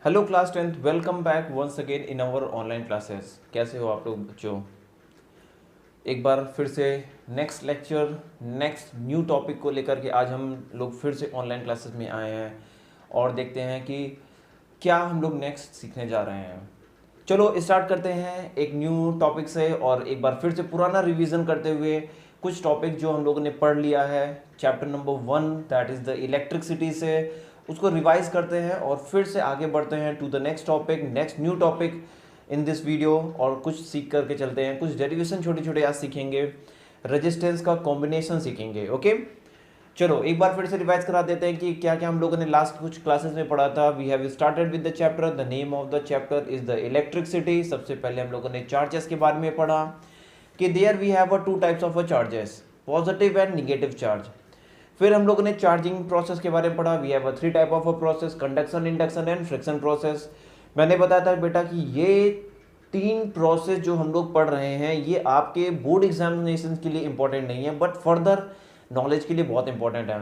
Hello class 10th, welcome back once again in our online classes. कैसे हो आप लोग बच्चों? एक बार फिर से next lecture, next new topic को लेकर के आज हम लोग फिर से ऑनलाइन क्लासेस में आए हैं और देखते हैं कि क्या हम लोग नेक्स्ट सीखने जा रहे हैं। चलो स्टार्ट करते हैं एक न्यू टॉपिक से और एक बार फिर से पुराना रिवीजन करते हुए कुछ टॉपिक जो हम लोगों ने पढ़ लिया है chapter number 1 that is the electricity से, उसको रिवाइज करते हैं और फिर से आगे बढ़ते हैं to the next topic, next new topic in this video और कुछ सीख करके चलते हैं। कुछ डेरिवेशन छोटे छोटे आज सीखेंगे, रेजिस्टेंस का कॉम्बिनेशन सीखेंगे। ओके चलो एक बार फिर से रिवाइज करा देते हैं कि क्या क्या हम लोगों ने लास्ट कुछ क्लासेस में पढ़ा था। We have started with the chapter, the name of the chapter is the electricity. सबसे पहले हम लोगों ने चार्जेस के बारे में पढ़ा कि there we have a two types of a charges, positive and negative charge. फिर हम लोगों ने चार्जिंग प्रोसेस के बारे में पढ़ा। We have a three type of a process, conduction, induction and friction process. मैंने बताया था बेटा कि ये तीन प्रोसेस जो हम लोग पढ़ रहे हैं ये आपके बोर्ड एग्जामिनेशन के लिए इंपॉर्टेंट नहीं है बट फर्दर नॉलेज के लिए बहुत इंपॉर्टेंट है,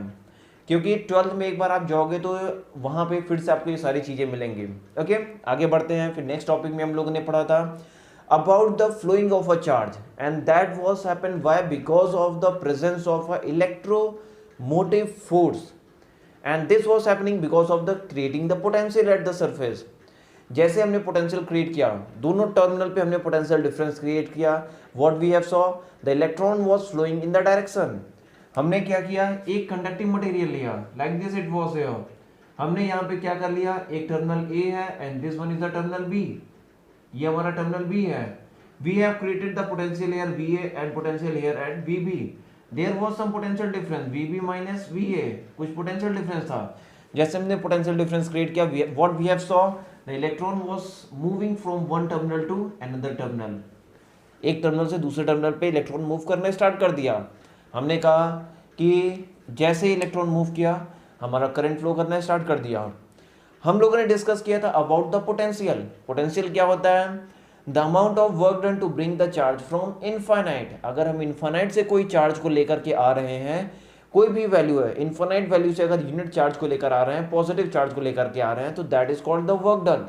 क्योंकि 12th में एक बार आप जाओगे तो वहाँ पे फिर से आपको ये सारी चीज़ें मिलेंगी। ओके आगे बढ़ते हैं। फिर नेक्स्ट टॉपिक में हम लोगों ने पढ़ा था about the flowing of a charge and that was happened why because of the presence of a electromotive force and this was happening because of the creating the potential at the surface। जैसे हमने potential create किया, दोनों terminal पे हमने potential difference create किया, what we have saw the electron was flowing in the direction. हमने क्या किया, एक कंडक्टिंग मटेरियल लिया like this it was here. हमने यहाँ पे क्या कर लिया, एक टर्मिनल ए है and this one is the terminal B, ये हमारा टर्मिनल बी है। We have created the potential here V A and potential here at V B. There was some potential difference V B minus V A, कुछ potential difference था। जैसे हमने potential difference create किया, what we have saw the electron was moving from one terminal to another terminal. एक terminal से दूसरे terminal पे electron move करना स्टार्ट कर दिया। हमने कहा कि जैसे इलेक्ट्रॉन मूव किया हमारा करंट फ्लो करना स्टार्ट कर दिया। हम लोगों ने डिस्कस किया था अबाउट द पोटेंशियल। पोटेंशियल क्या होता है, the amount of work done to bring the charge from infinite. अगर हम इनफाइनाइट से कोई चार्ज को लेकर के आ रहे हैं, कोई भी वैल्यू है, इनफाइनाइट वैल्यू से अगर यूनिट चार्ज को लेकर आ रहे हैं, पॉजिटिव चार्ज को लेकर के आ रहे हैं, तो that is called the work done.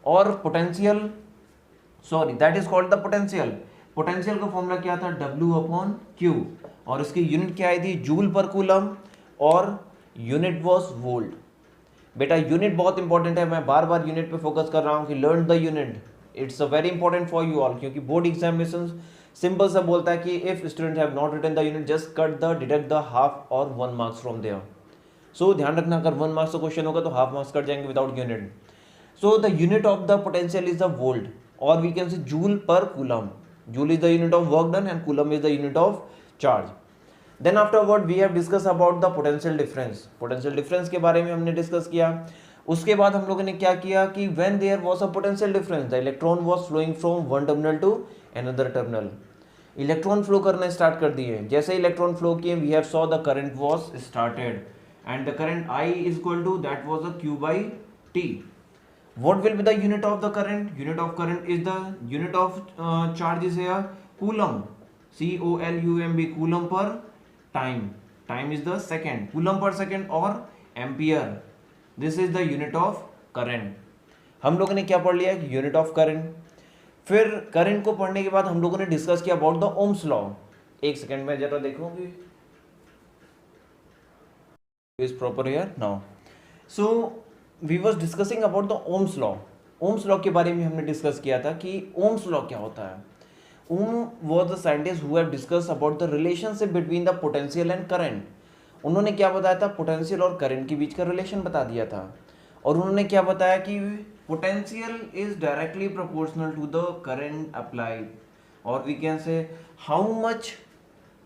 और potential that is called the potential. Potential का फॉर्मूला क्या था, W अपॉन Q, और इसकी यूनिट क्या आई थी, जूल पर कूलम, और यूनिट वॉज वोल्ट। बेटा यूनिट बहुत इंपॉर्टेंट है, मैं बार बार यूनिट पे फोकस कर रहा हूँ कि learn the unit, it's a very important for you all, क्योंकि बोर्ड एग्जामिनेशन सिंपल सा बोलता है कि if student have not written the unit just cut the deduct the half और 1 मार्क्स फ्रॉम देयर। सो ध्यान रखना, अगर 1 मार्क्स का क्वेश्चन होगा तो हाफ मार्क्स कट जाएंगे without unit. So the unit of the potential is the volt, और we can say joule per coulomb. Joule is the unit of work done and coulomb is the unit of charge. Then afterward we have discuss about the potential difference. Potential difference के बारे में हमने discuss किया। उसके बाद हम लोगों ने क्या किया कि when there was a potential difference the electron was flowing from one terminal to another terminal. Electron flow करना स्टार्ट कर दिए। जैसे इलेक्ट्रॉन फ्लो किए, we have saw the current was started and the current I is equal to that was a Q by T। What will be the unit of the current? Unit of current is the unit of charge is here coulomb, COLUMB, coulomb per time. Time is the second, coulomb per second or ampere. This is the unit of current. हम लोगों ने क्या पढ़ लिया, unit of current. फिर current को पढ़ने के बाद हम लोगों ने डिस्कस किया अबाउट द ओम्स लॉ। एक सेकेंड में जरा देखूंगी is proper here now. So we was discussing about the ohm's law. Ohm's law के बारे में हमने डिस्कस किया था कि ओम्स लॉ क्या होता है। Ohm was the scientist who have discuss about the relationship between the potential and current. उन्होंने क्या बताया था, पोटेंशियल और करंट के बीच का रिलेशन बता दिया था। और उन्होंने क्या बताया कि potential is directly proportional to the current applied, और we can say how much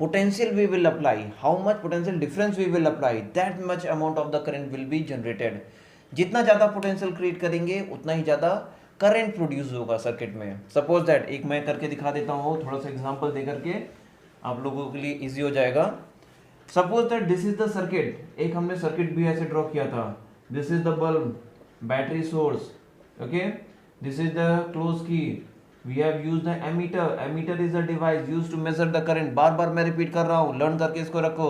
potential we will apply, how much potential difference we will apply, that much amount of the current will be generated। जितना ज़्यादा potential create करेंगे उतना ही ज़्यादा current produce होगा circuit में। Suppose that, एक मैं करके दिखा देता हूँ थोड़ा सा एग्जांपल दे करके, आप लोगों के लिए इजी हो जाएगा। Suppose that this is the circuit, एक हमने सर्किट भी ऐसे ड्रॉ किया था। This is the bulb, battery source, okay, this is the close की, we have used the ammeter। ammeter is the device used to measure the current। बार बार मैं repeat कर रहा हूँ, लर्न करके इसको रखो।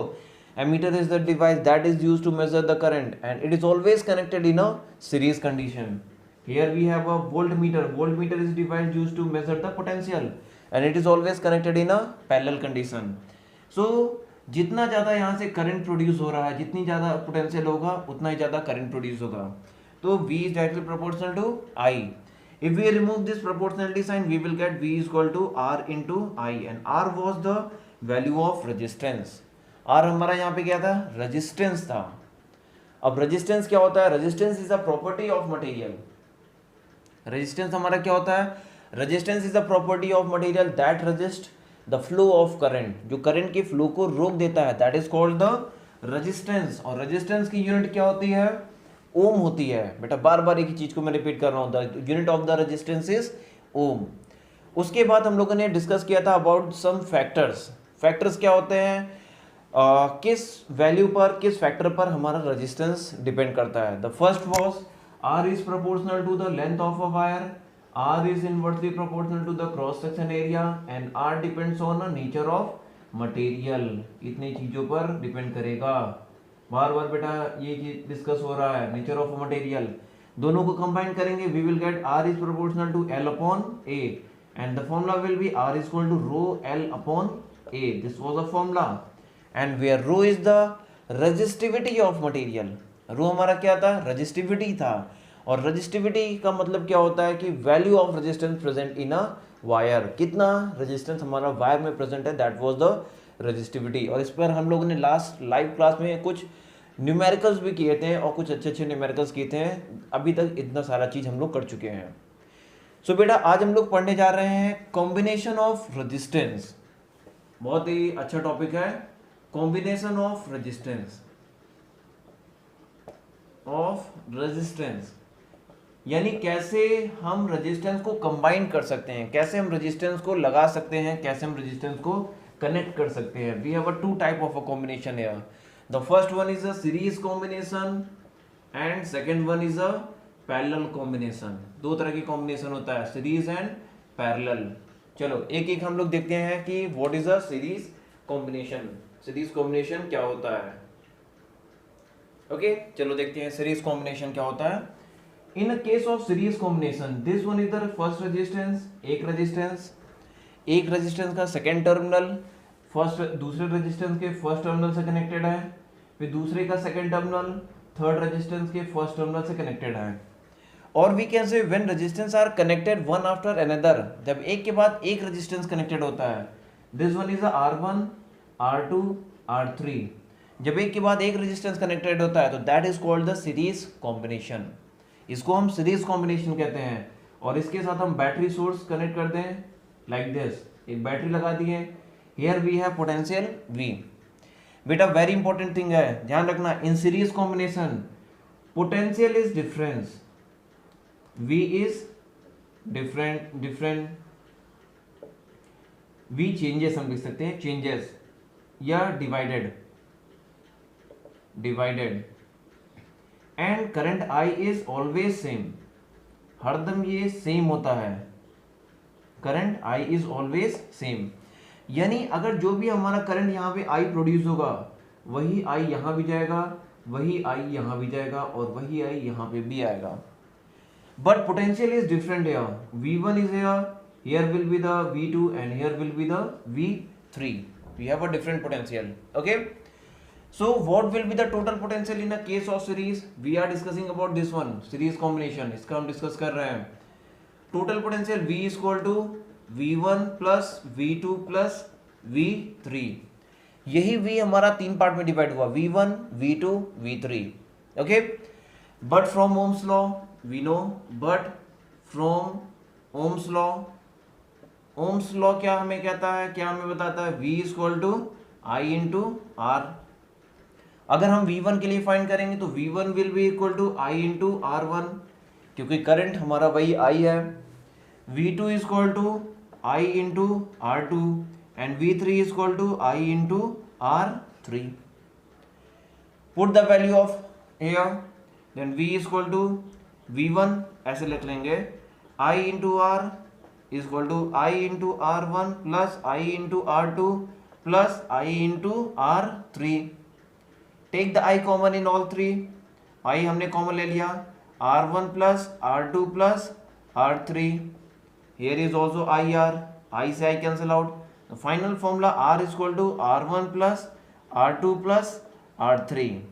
ammeter is the device that is used to measure the current and it is always connected in a series condition। Here we have a voltmeter. Voltmeter is device used to measure the potential and it is always connected in a parallel condition. So जितना ज़्यादा यहाँ से current produce हो रहा है, जितनी ज़्यादा potential होगा उतना ही ज़्यादा करंट प्रोड्यूस होगा. तो V is directly proportional to I. If we remove this proportionality sign, we will get V is equal to R into I, and R was the value of resistance. R हमारा यहाँ पे क्या था? Resistance था. अब resistance क्या होता है? Resistance is a property of material. Resistance हमारा क्या होता है? Resistance is a property of material that resist the flow of current. जो करंट के फ्लो को रोक देता है, that is called the resistance. और रेजिस्टेंस की यूनिट क्या होती है? ओम होती है. बेटा बार बार एक ही चीज को मैं रिपीट कर रहा हूँ. The unit of the resistance is ohm. उसके बाद हम लोगों ने डिस्कस किया था अबाउट सम फैक्टर्स. फैक्टर्स क्या होते हैं? किस वैल्यू पर, किस फैक्टर पर हमारा रेजिस्टेंस डिपेंड करता है. The first was R is proportional to the length of a wire, R is inversely proportional to the cross section area and R depends on the nature of material. इतनी चीजों पर depend करेगा. बार बार बेटा ये discuss हो रहा है, nature of material. दोनों को कंबाइन करेंगे, we will get R is proportional to L upon A and the formula will be R is equal to rho L upon A. This was a formula and where rho is the resistivity of material. रो हमारा क्या था? Resistivity था. और resistivity का मतलब क्या होता है कि value of resistance present in a wire. कितना रेजिस्टेंस हमारा वायर में प्रेजेंट है, दैट वाज द रेजिस्टिविटी. और इस पर हम लोगों ने लास्ट लाइव क्लास में कुछ न्यूमेरिकल्स भी किए थे और कुछ अच्छे अच्छे न्यूमेरिकल्स किए थे. अभी तक इतना सारा चीज हम लोग कर चुके हैं. सो बेटा आज हम लोग पढ़ने जा रहे हैं कॉम्बिनेशन ऑफ रेजिस्टेंस. बहुत ही अच्छा टॉपिक है, combination of resistance. Of resistance यानी कैसे हम रेजिस्टेंस को कंबाइन कर सकते हैं, कैसे हम रेजिस्टेंस को लगा सकते हैं, कैसे हम रेजिस्टेंस को कनेक्ट कर सकते हैं. We have a two type of a combination here. The first one is a series combination and second one is a parallel combination. दो तरह की कॉम्बिनेशन होता है, सीरीज एंड पैरेलल. चलो एक एक हम लोग देखते हैं कि what is a series combination. Series combination क्या होता है? ओके चलो देखते हैं सीरीज कॉम्बिनेशन क्या होता है. In a case of series combination, this one is the first resistance. एक रेजिस्टेंस का सेकेंड टर्मिनल फर्स्ट दूसरे रेजिस्टेंस के फर्स्ट टर्मिनल से कनेक्टेड है. फिर दूसरे का सेकेंड टर्मिनल थर्ड रेजिस्टेंस के फर्स्ट टर्मिनल से कनेक्टेड है. और we can say when resistance are connected one after another, जब एक के बाद एक रेजिस्टेंस कनेक्टेड होता है. This one is a R1, R2, R3. जब एक के बाद एक रेजिस्टेंस कनेक्टेड होता है तो that is called the series combination. इसको हम सीरीज कॉम्बिनेशन कहते हैं. और इसके साथ हम बैटरी सोर्स कनेक्ट कर दें लाइक दिस. एक बैटरी लगा दी है. Here we have potential V. बेटा वेरी इंपॉर्टेंट थिंग है, ध्यान रखना. In series combination potential is difference, V is different. V changes हम लिख सकते हैं, चेंजेस या divided and current I is always same. हरदम ये सेम होता है. Current I is always same. यानी अगर जो भी हमारा करंट यहाँ पे I प्रोड्यूस होगा वही I यहाँ भी जाएगा, वही I यहाँ भी जाएगा और वही I यहाँ पे भी आएगा. But potential is different here. V1 is here will be the V2 and here will be the V3. We have a different potential. Okay. So what will be the total potential in a case of series? We are discussing about this one, series combination. इसका हम discuss कर रहे हैं. Total potential V is equal to V1 plus V2 plus V3. यही V हमारा तीन part में divide हुआ, V1, V2, V3. Okay. But from Ohm's law we know, but from Ohm's law, Ohm's law क्या हमें कहता है, क्या हमें बताता है? V is equal to I into R. अगर हम V1 के लिए फाइंड करेंगे तो V1 will be equal to I into R1, क्योंकि करंट हमारा वही I है. V2 is equal to I into R2 and V3 is equal to I into R3. Put the value of here, then V is equal to V1 ऐसे लिख लेंगे, I into R is equal to I into R1 plus I into R2 plus I into R3. Take the I common in all three. I हमने common ले लिया. R1 plus R2 plus R3. Here is also IR. I से I cancel out. The final formula R is equal to R1 plus R2 plus R3.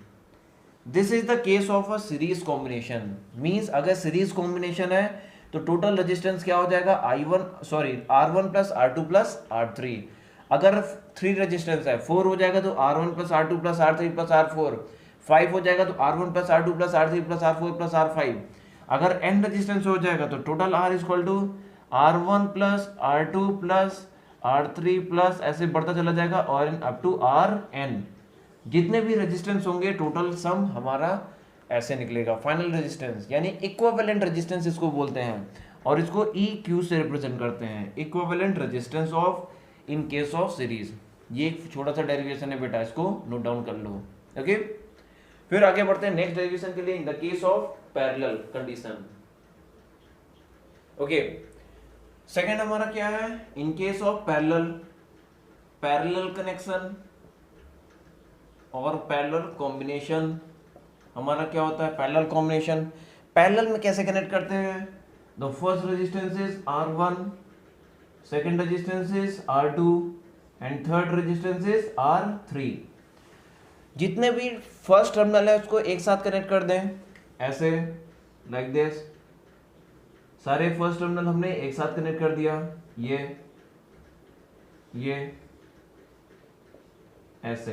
This is the case of a series combination. Means अगर series combination है तो total resistance क्या हो जाएगा R1 plus R2 plus R3. अगर 3 resistance है 4 हो जाएगा तो R1 plus R2 plus R3 plus R4. 5 हो जाएगा तो R1 plus R2 plus R3 plus R4 plus R5. अगर n रेजिस्टेंस हो जाएगा तो total R is equal to R1 plus R2 plus R3 plus ऐसे बढ़ता चला जाएगा और अप टू Rn. जितने भी रेजिस्टेंस होंगे टोटल सम हमारा ऐसे निकलेगा फाइनल रेजिस्टेंस, यानी इक्विवेलेंट रेजिस्टेंस इसको बोलते हैं और इसको EQ से रिप्रेजेंट करते हैं, equivalent resistance of in case of series. ये एक छोटा सा डेरिवेशन है बेटा, इसको नोट डाउन कर लो. ओके, फिर आगे बढ़ते हैं नेक्स्ट डेरिवेशन के लिए. In the case of parallel condition. Okay, second हमारा क्या है? In case of parallel connection और पैरेलल कॉम्बिनेशन. हमारा क्या होता है? Parallel combination. पैरेलल में कैसे कनेक्ट करते हैं? The first resistance is R1, second resistance is R2 and third resistance is R3. जितने भी फर्स्ट टर्मिनल है उसको एक साथ कनेक्ट कर दें ऐसे, लाइक दिस. सारे फर्स्ट टर्मिनल हमने एक साथ कनेक्ट कर दिया. ये ऐसे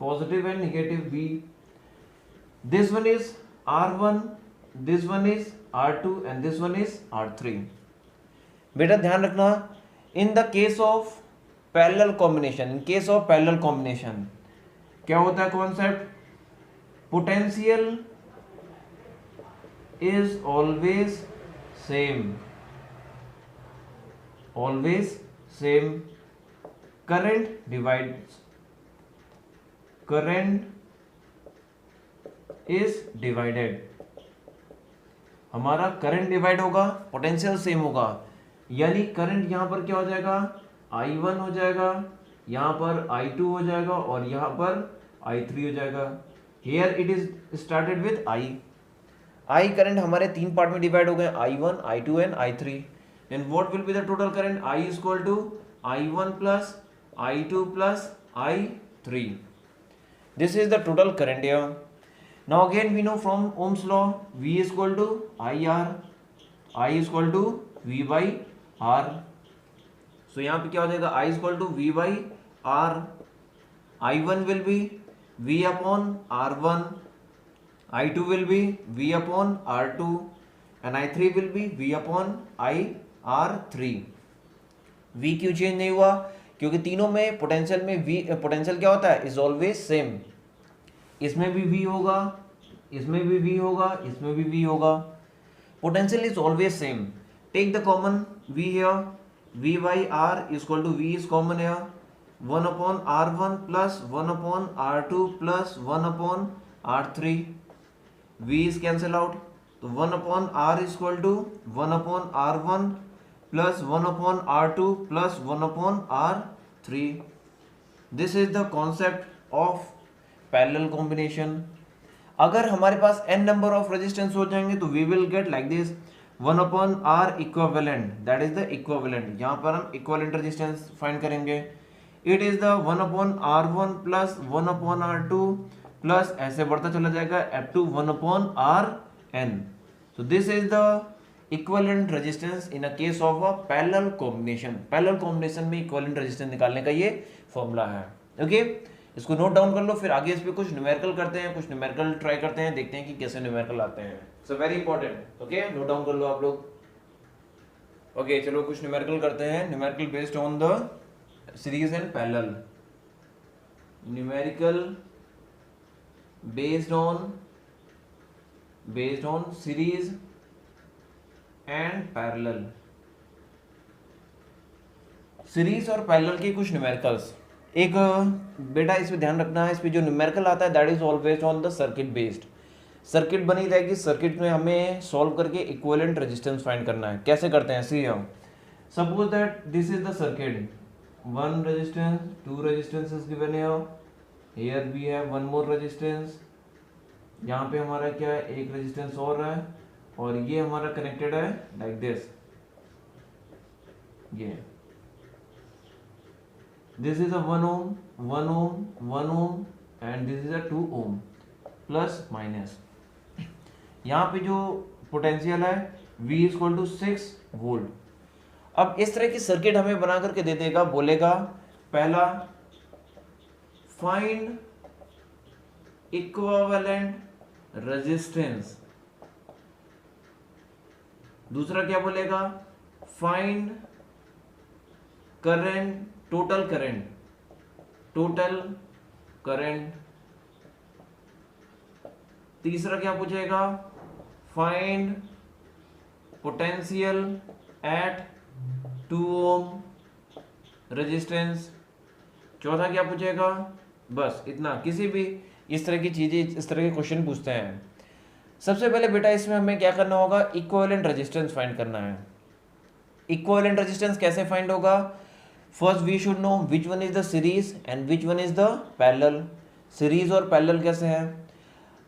positive and negative B. This one is R1, this one is R2 and this one is R3. बेटा ध्यान रखना, in the case of parallel combination, in case of parallel combination क्या होता है concept? Potential is always same, always same. Current divides, current is divided. हमारा current divide होगा, potential same होगा, यानी करंट यहां पर क्या हो जाएगा? I1 हो जाएगा, यहाँ पर I2 हो जाएगा और यहाँ पर I3 हो जाएगा. Here it is started with I. I current हमारे तीन पार्ट में डिवाइड हो गए, I1, I2 and I3. Then what will be the total current? I is equal to I1 plus I2 plus I3. This is the total current here. Now again we know from Ohm's law, V is equal to IR, I is equal to V by R. So यहाँ पे क्या हो जाएगा? I is equal to V by R. I1 will be V upon R1, I2 will be V upon R2 and I3 will be V upon IR3. V क्यों change नहीं हुआ? क्योंकि तीनों में पोटेंशियल में V, पोटेंशियल क्या होता है? Is always same. इसमें भी V होगा, इसमें भी V होगा, इसमें भी V होगा. Potential is always same. Take the common V here. V by R is equal to V is common here. 1 upon R1 plus 1 upon R2 plus 1 upon R3. V is cancel out. So 1 upon R is equal to 1 upon R1 plus 1 upon R2 plus 1 upon R3. This is the concept of parallel combination. अगर हमारे पास n number of resistance हो जाएंगे तो we will get like this. 1 upon R equivalent, that is the equivalent. यहाँ पर हम equivalent resistance find करेंगे. It is the 1 upon R1 plus 1 upon R2 plus ऐसे बढ़ता चला जाएगा up to 1 upon Rn. So this is the equivalent resistance in a case of a parallel combination. Parallel combination में equivalent resistance निकालने का ये formula है. Okay, इसको नोट डाउन कर लो, फिर आगे इस पे कुछ न्यूमेरिकल करते हैं, कुछ न्यूमेरिकल ट्राई करते हैं, देखते हैं कि कैसे न्यूमेरिकल आते हैं. So very important. Okay, note down कर लो आप लोग. ओके, चलो कुछ न्यूमेरिकल करते हैं. Numerical based on the series and parallel. Numerical based on series and parallel. Series और पैरेलल के कुछ न्यूमेरिकल्स. एक बेटा इस पे ध्यान रखना है, इस पे जो न्यूमेरिकल आता है that is always on the circuit based. Circuit बनी रहेगी, सर्किट में हमें सॉल्व करके इक्विवेलेंट रेजिस्टेंस फाइंड करना है. कैसे करते हैं? सी हम suppose that this is the circuit, one resistance, two resistances given here, we have one more resistance यहाँ पे हमारा क्या है, एक रेजिस्टेंस और है, और ये हमारा कनेक्टेड है लाइक दिस, ये this is a 1 ohm 1 ohm 1 ohm and this is a 2 ohm plus minus. यहाँ पे जो पोटेंशियल है V इक्वल टू 6 वोल्ट। अब इस तरह की सर्किट हमें बना करके दे देगा, बोलेगा पहला फाइंड इक्विवेलेंट रेजिस्टेंस, दूसरा क्या बोलेगा, find current, total current, total current, तीसरा क्या पूछेगा, find potential at 2 ohm resistance, चौथा क्या पूछेगा, बस इतना। किसी भी इस तरह की चीजें, इस तरह के क्वेश्चन पूछते हैं। सबसे पहले बेटा इसमें हमें क्या करना होगा, इक्विवेलेंट रेजिस्टेंस फाइंड करना है। इक्विवेलेंट रेजिस्टेंस कैसे फाइंड होगा, first we should know which one is the series and which one is the parallel. Series और पैरेलल कैसे है,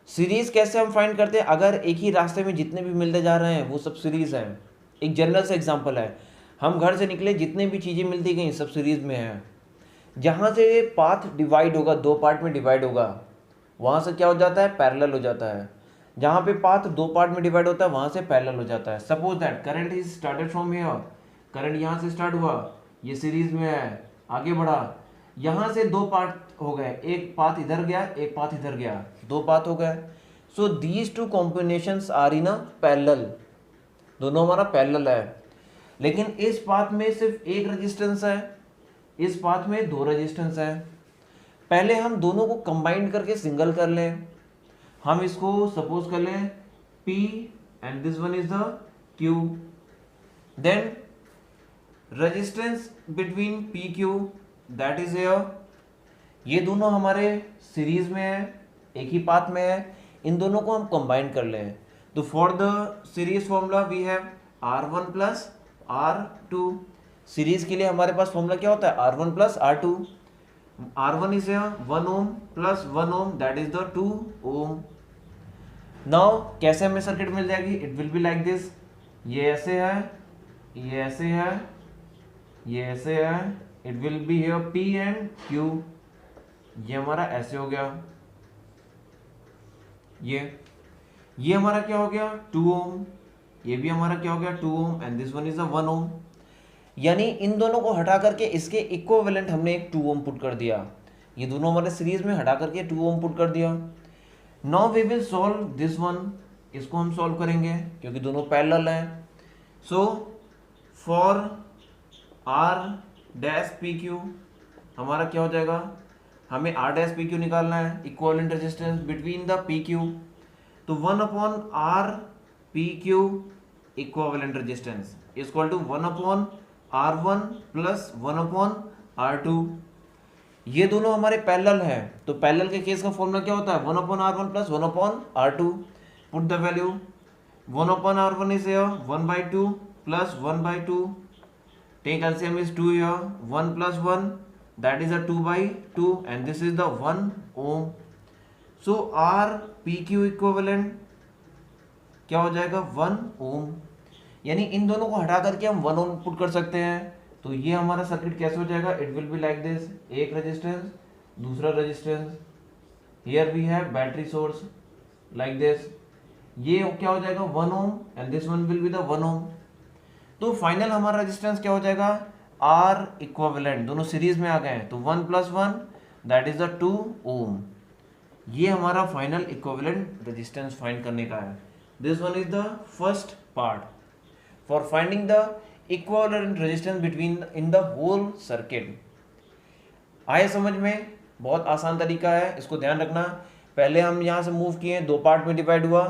सीरीज कैसे हम फाइंड करते हैं, अगर एक ही रास्ते में जितने भी मिलते जा रहे हैं वो सब सीरीज है। एक जनरल सा एग्जांपल है, हम घर से निकले, जितने भी चीज़ें मिलती गई सब सीरीज में है। जहाँ से पाथ डिवाइड होगा, दो पार्ट में डिवाइड होगा, वहाँ से क्या हो जाता है, पैरेलल हो जाता है। जहाँ पे पाथ दो पार्ट में डिवाइड होता है वहाँ से पैरेलल हो जाता है। Suppose that current is started from here, current यहाँ से स्टार्ट हुआ, ये सीरीज में है, आगे बढ़ा, यहाँ से दो पार्ट हो गए, एक पाथ इधर गया, एक पाथ इधर गया, दो पाथ हो गए। So these two combinations are in a parallel, दोनों हमारा पैरेलल है। लेकिन इस पाथ में सिर्फ एक रेजिस्टेंस है, इस पाथ में दो रेजिस्टेंस है। पहले हम दोनों को कंबाइन करके सिंगल कर लें। हम इसको सपोज कर लें P and this one is the Q, then resistance between PQ that is here. ये दोनों हमारे सीरीज में है, एक ही पाथ में है, इन दोनों को हम कंबाइन कर लें। तो for the series formula we have R1 plus R2। Series के लिए हमारे पास फॉर्मूला क्या होता है, R1 plus R2। R1 is here 1 ohm plus 1 ohm that is the 2 ohm। Now कैसे हमें सर्किट मिल जाएगी, it will be like this, ये ऐसे है, ये ऐसे है, ये ऐसे है, it will be here P and Q, ये हमारा ऐसे हो गया, ये हमारा क्या हो गया 2 ohm, ये भी हमारा क्या हो गया 2 ohm and this one is a 1 ohm। यानी इन दोनों को हटा करके इसके इक्विवेलेंट हमने एक 2 ओम पुट कर दिया, ये दोनों हमारे सीरीज में हटा करके 2 ओम पुट कर दिया। Now we will solve this one, इसको हम सॉल्व करेंगे क्योंकि दोनों पैरेलल हैं। So for R dash PQ हमारा क्या हो जाएगा, हमें R डैश PQ निकालना है, equivalent resistance between the PQ। तो 1 upon R PQ equivalent resistance equal to 1 upon R1 plus 1 upon R2। ये दोनों हमारे पैरेलल हैं, तो पैरेलल के केस का फॉर्मूला क्या होता है, 1 upon R1 plus 1 upon R2। Put the value, 1 upon R1 is here 1 by 2 plus 1 by 2, take LCM is 2 here, 1 प्लस 1 that is a 2 by 2 and this is the 1 ohm. So R PQ equivalent क्या हो जाएगा 1 ओम। यानी इन दोनों को हटा करके हम 1 ओम पुट कर सकते हैं। तो ये हमारा सर्किट कैसे हो जाएगा, it will be like this, एक रेजिस्टेंस, दूसरा resistance, here we have battery source like this, ये क्या हो जाएगा 1 ohm and this one will be the 1 ohm. तो फाइनल हमारा रेजिस्टेंस क्या हो जाएगा, R इक्विवेलेंट, दोनों सीरीज में आ गए हैं, तो 1 प्लस 1 दैट इज द 2 ओम। ये हमारा फाइनल इक्विवेलेंट रेजिस्टेंस फाइंड करने का है। This one is the first part for finding the equivalent resistance between in the whole circuit। आए समझ में, बहुत आसान तरीका है, इसको ध्यान रखना। पहले हम यहाँ से मूव किए, दो पार्ट में डिवाइड हुआ,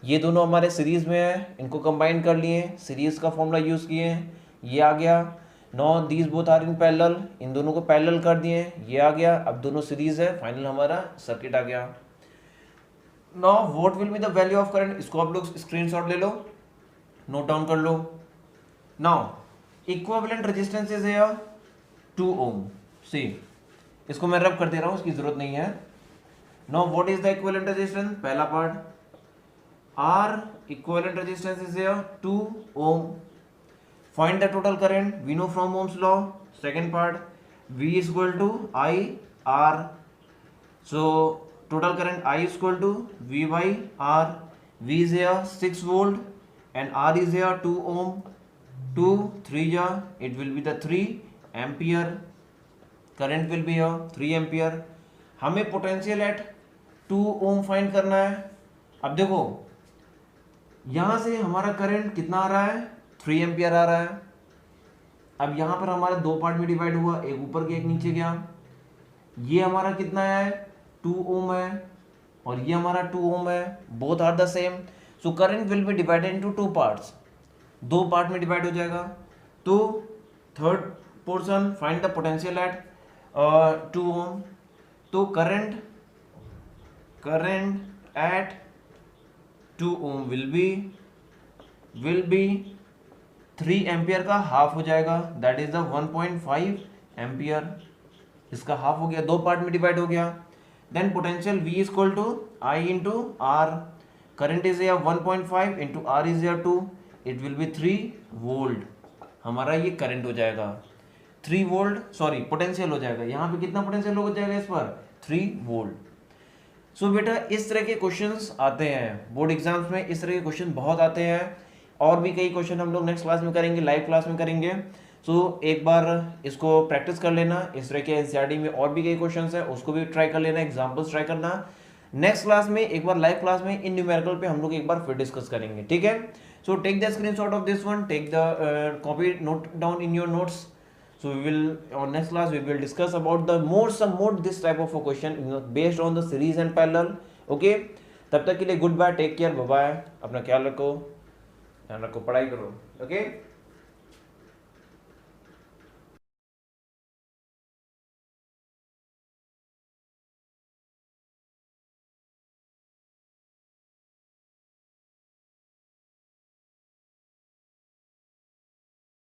ये दोनों हमारे सीरीज में है, इनको कंबाइन कर लिए, सीरीज का फॉर्मूला यूज किए, ये आ गया। Now these both are in parallel, इन दोनों को पैरेलल कर दिए, ये आ गया, अब दोनों सीरीज है, फाइनल हमारा सर्किट आ गया। Now what will be the value of current, इसको आप लोग स्क्रीनशॉट ले लो, नोट डाउन कर लो। Now equivalent resistance is here 2 ohm. See, इसको मैं रब कर दे रहा हूं, इसकी जरूरत नहीं है। Now what is the equivalent resistance? पहला part, R equivalent resistance is here 2 ohm. Find the total current, we know from Ohm's law. Second part, V is equal to I R. So total current I is equal to V by R. V is here 6 volt and R is here 2 ohm. 2 3 ja, it will be the 3 ampere. Current will be here 3 ampere. हमें potential at 2 Om find करना है. अब देखो यहां से हमारा current कितना आ रहा है? 3 एम्पियर आ रहा है. अब यहां पर हमारा दो पार्ट में डिवाइड हुआ, एक ऊपर गया एक नीचे गया. ये हमारा कितना है? 2 ओम है और ये हमारा 2 ओम है. Both are the same. So current will be divided into 2 parts. दो पार्ट में डिवाइड हो जाएगा. तो third portion, find the potential at 2 ohm. तो current at 2 ohm will be 3 ampere का हाफ हो जाएगा. That is the 1.5 ampere. इसका हाफ हो गया, दो पार्ट में डिवाइड हो गया. Then potential V is equal to I into R. Current is 1.5 into R is 2. It will be 3 volt. हमारा ये करंट हो जाएगा 3 वोल्ट, सॉरी पोटेंशियल हो जाएगा. यहाँ पे कितना पोटेंशियल हो जाएगा इस पर? 3 वोल्ट. सो बेटा इस तरह के क्वेश्चंस आते हैं बोर्ड एग्जाम्स में. इस तरह के क्वेश्चन बहुत आते हैं. और भी कई क्वेश्चन हम लोग नेक्स्ट क्लास में करेंगे, लाइव क्लास में करेंगे. सो एक बार इसको प्रैक्टिस कर लेना. इस तरह के एनसीईआरटी में और भी कई क्वेश्चंस हैं, उसको भी ट्राई कर लेना, एग्जाम्पल्स ट्राई करना. नेक्स्ट क्लास में एक बार लाइव क्लास में इन न्यूमेरिकल पे हम लोग एक बार फिर डिस्कस करेंगे. ठीक है. So take the screenshot of this one, take the copy, note down in your notes. So we will on next class we will discuss about some more this type of a question based on the series and parallel. Okay, तब तक के लिए goodbye, take care, bye bye. अपना ख्याल रखो, पढ़ाई करो. Okay.